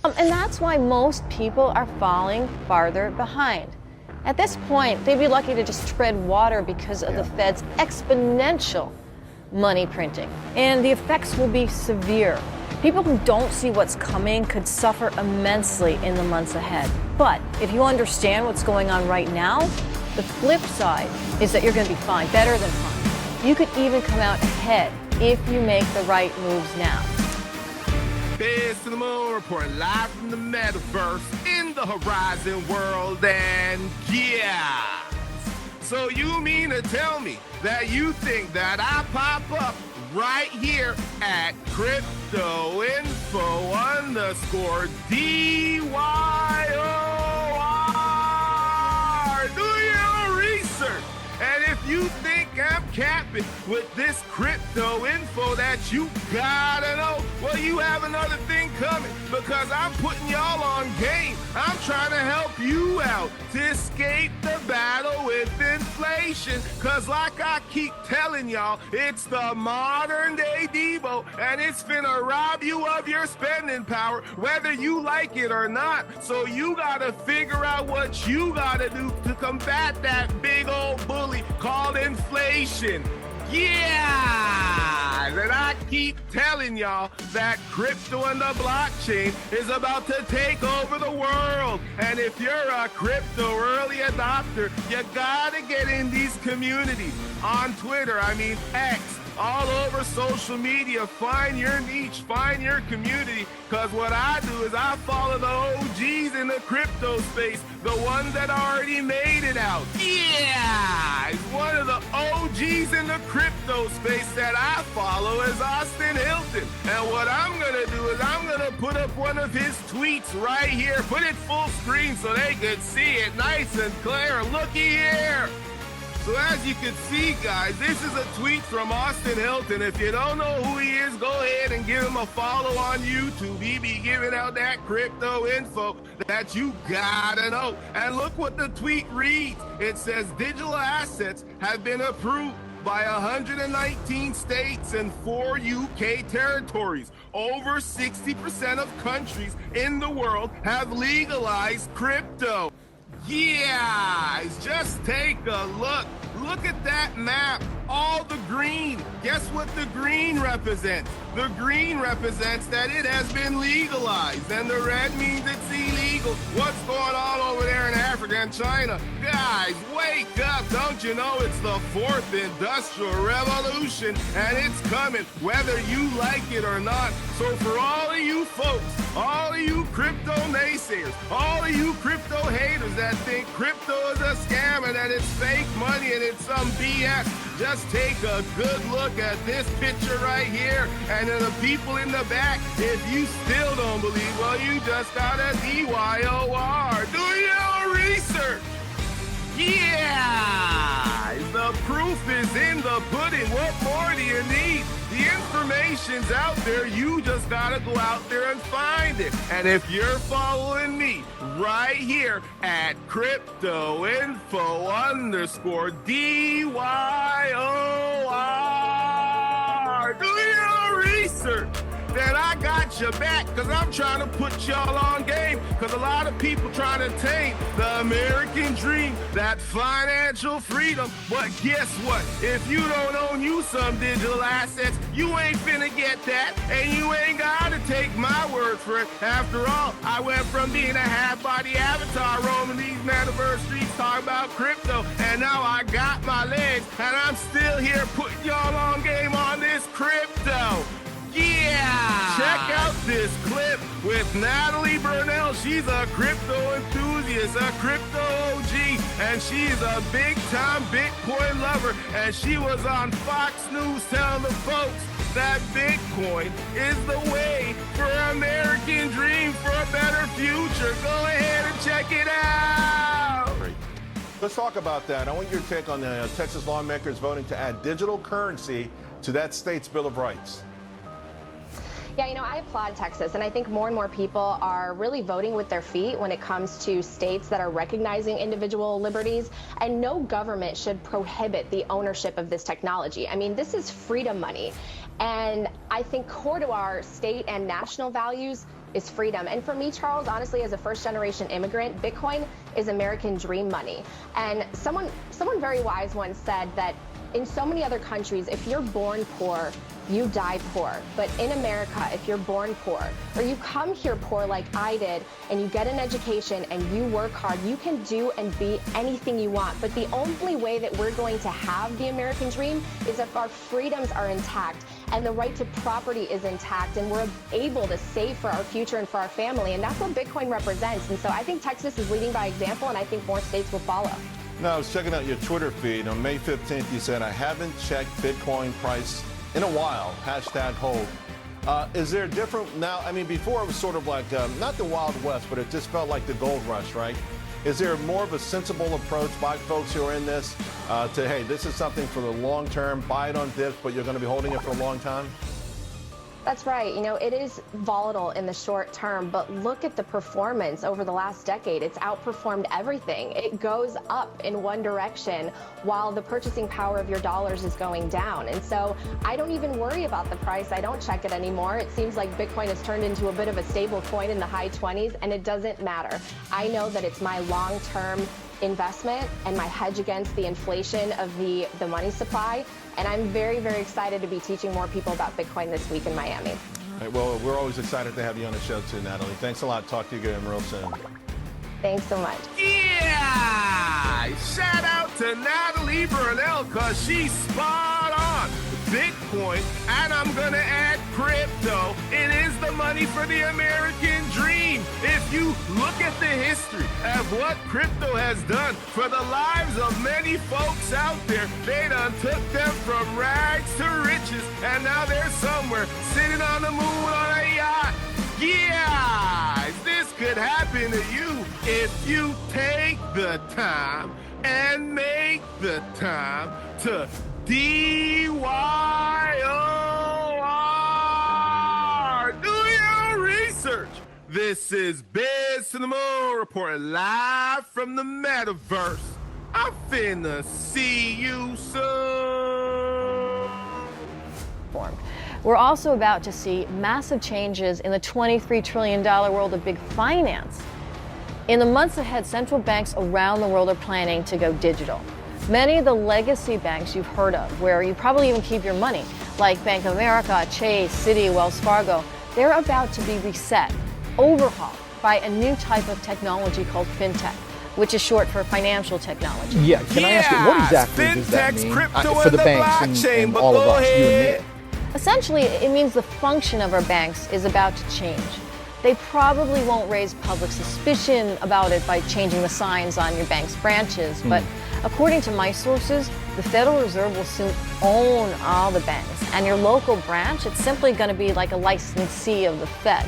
And that's why most people are falling farther behind. At this point, they'd be lucky to just tread water because of the Fed's exponential money printing. And the effects will be severe. People who don't see what's coming could suffer immensely in the months ahead. But if you understand what's going on right now, the flip side is that you're going to be fine, better than fine. You could even come out ahead if you make the right moves now. Biz to the Moon report live from the metaverse in the Horizon world, and yeah. So you mean to tell me that you think that I pop up right here at crypto_DYOR? Do your research. And if you think I'm capping with this crypto info that you gotta know, well, you have another thing coming, because I'm putting y'all on game. I'm trying to help you out to escape the battle with inflation, because like I keep telling y'all, it's the modern day Debo, and it's finna rob you of your spending power, whether you like it or not. So you gotta figure out what you gotta do to combat that big old bully called inflation. Yeah! And I keep telling y'all that crypto and the blockchain is about to take over the world. And if you're a crypto early adopter, you gotta get in these communities. On Twitter, X, all over social media. Find your niche, find your community, because what I do is I follow the OGs in the crypto space, the ones that already made it out. Yeah! One of the OGs in the crypto space that I follow is Austin Hilton. And what I'm gonna do is I'm gonna put up one of his tweets right here, put it full screen so they can see it nice and clear. Looky here. So as you can see, guys, this is a tweet from Austin Hilton. If you don't know who he is, go ahead and give him a follow on YouTube. He be giving out that crypto info that you gotta know. And look what the tweet reads. It says digital assets have been approved by 119 states and 4 UK territories. Over 60% of countries in the world have legalized crypto. Yeah, just take a look. Look at that map. All the green. Guess what the green represents? The green represents that it has been legalized, and the red means it's illegal. What's going on over there in Africa and China? Guys, wake up. Don't you know it's the 4th Industrial Revolution, and it's coming whether you like it or not. So for all of you folks, all of you crypto naysayers, all of you crypto haters that think crypto is a scam and that it's fake money and it's some BS, just take a good look at this picture right here, and then the people in the back. If you still don't believe, well, you just got a DYOR. Do your research. Yeah! The proof is in the pudding. What more do you need? The information's out there. You just gotta go out there and find it. And if you're following me right here at crypto_DYOR, do your research. Then I got your back, because I'm trying to put y'all on game, because a lot of people trying to taint the American dream, that financial freedom. But guess what? If you don't own you some digital assets, you ain't finna get that, and you ain't gotta take my word for it. After all, I went from being a half-body avatar roaming these metaverse streets talking about crypto, and now I got my legs, and I'm still here putting y'all on game on this crypto. Yeah! Check out this clip with Natalie Burnell. She's a crypto enthusiast, a crypto OG, and she's a big-time Bitcoin lover. And she was on Fox News telling the folks that Bitcoin is the way for American dream, for a better future. Go ahead and check it out. Let's talk about that. I want your take on the Texas lawmakers voting to add digital currency to that state's Bill of Rights. Yeah, I applaud Texas, and I think more and more people are really voting with their feet when it comes to states that are recognizing individual liberties, and no government should prohibit the ownership of this technology. This is freedom money, and I think core to our state and national values is freedom. And for me, Charles, honestly, as a first-generation immigrant, Bitcoin is American dream money. And someone very wise once said that in so many other countries, if you're born poor, you die poor. But in America, if you're born poor, or you come here poor like I did, and you get an education and you work hard, you can do and be anything you want. But the only way that we're going to have the American dream is if our freedoms are intact and the right to property is intact and we're able to save for our future and for our family. And that's what Bitcoin represents. And so I think Texas is leading by example, and I think more states will follow. Now, I was checking out your Twitter feed. On May 15th, you said, I haven't checked Bitcoin price in a while, #hold. Is there a different now? I mean, before it was sort of like, not the Wild West, but it just felt like the gold rush, right? Is there more of a sensible approach by folks who are in this to, hey, this is something for the long term, buy it on dips, but you're going to be holding it for a long time? That's right. You know, it is volatile in the short term, but look at the performance over the last decade. It's outperformed everything. It goes up in one direction while the purchasing power of your dollars is going down. And so I don't even worry about the price. I don't check it anymore. It seems like Bitcoin has turned into a bit of a stable coin in the high 20s, and it doesn't matter. I know that it's my long-term investment and my hedge against the inflation of the money supply. And I'm very, very excited to be teaching more people about Bitcoin this week in Miami. All right, well, we're always excited to have you on the show too, Natalie. Thanks a lot. Talk to you again real soon. Thanks so much. Yeah! Shout out to Natalie Burnell, because she's spot on. Bitcoin, and I'm going to add crypto. It is the money for the American dream. If you look at the history of what crypto has done for the lives of many folks out there, they done took them from rags to riches, and now they're somewhere sitting on the moon on a yacht. Yeah, this could happen to you if you take the time and make the time to DYOR. Do your research. This is Biz to the Moon reporting live from the metaverse. I'm finna see you soon. We're also about to see massive changes in the $23 trillion world of big finance. In the months ahead, central banks around the world are planning to go digital. Many of the legacy banks you've heard of, where you probably even keep your money, like Bank of America, Chase, Citi, Wells Fargo, they're about to be reset, overhauled by a new type of technology called fintech, which is short for financial technology. Yeah, can I ask you, what exactly does that mean for the banks and all of us, you and me? Essentially, it means the function of our banks is about to change. They probably won't raise public suspicion about it by changing the signs on your bank's branches, but according to my sources, the Federal Reserve will soon own all the banks, and your local branch, it's simply going to be like a licensee of the Fed.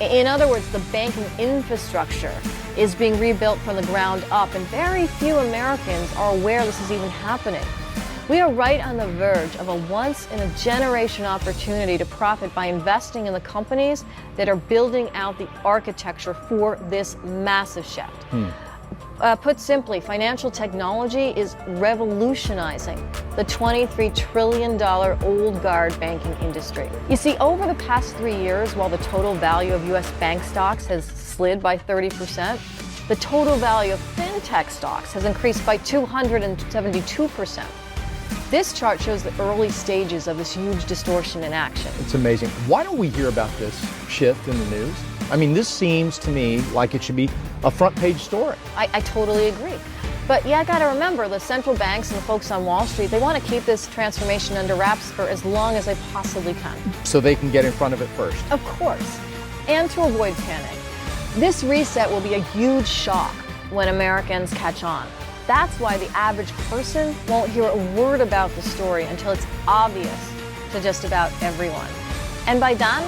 In other words, the banking infrastructure is being rebuilt from the ground up, and very few Americans are aware this is even happening. We are right on the verge of a once-in-a-generation opportunity to profit by investing in the companies that are building out the architecture for this massive shift. Put simply, financial technology is revolutionizing the $23 trillion old guard banking industry. You see, over the past 3 years, while the total value of U.S. bank stocks has slid by 30%, the total value of fintech stocks has increased by 272%. This chart shows the early stages of this huge distortion in action. It's amazing. Why don't we hear about this shift in the news? I mean, this seems to me like it should be a front page story. I totally agree. But yeah, I got to remember, the central banks and the folks on Wall Street, they want to keep this transformation under wraps for as long as they possibly can. So they can get in front of it first. Of course. And to avoid panic. This reset will be a huge shock when Americans catch on. That's why the average person won't hear a word about the story until it's obvious to just about everyone. And by then,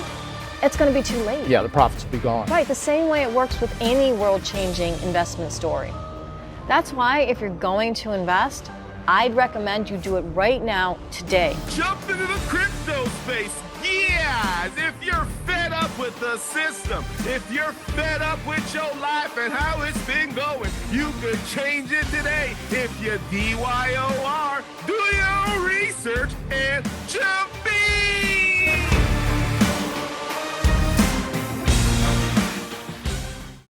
it's going to be too late. Yeah, the profits will be gone. Right, the same way it works with any world-changing investment story. That's why if you're going to invest, I'd recommend you do it right now, today. Jump into the crypto space. Yes, if you're fed up with the system, if you're fed up with your life and how it's been going, you could change it today if you DYOR, do your research, and jump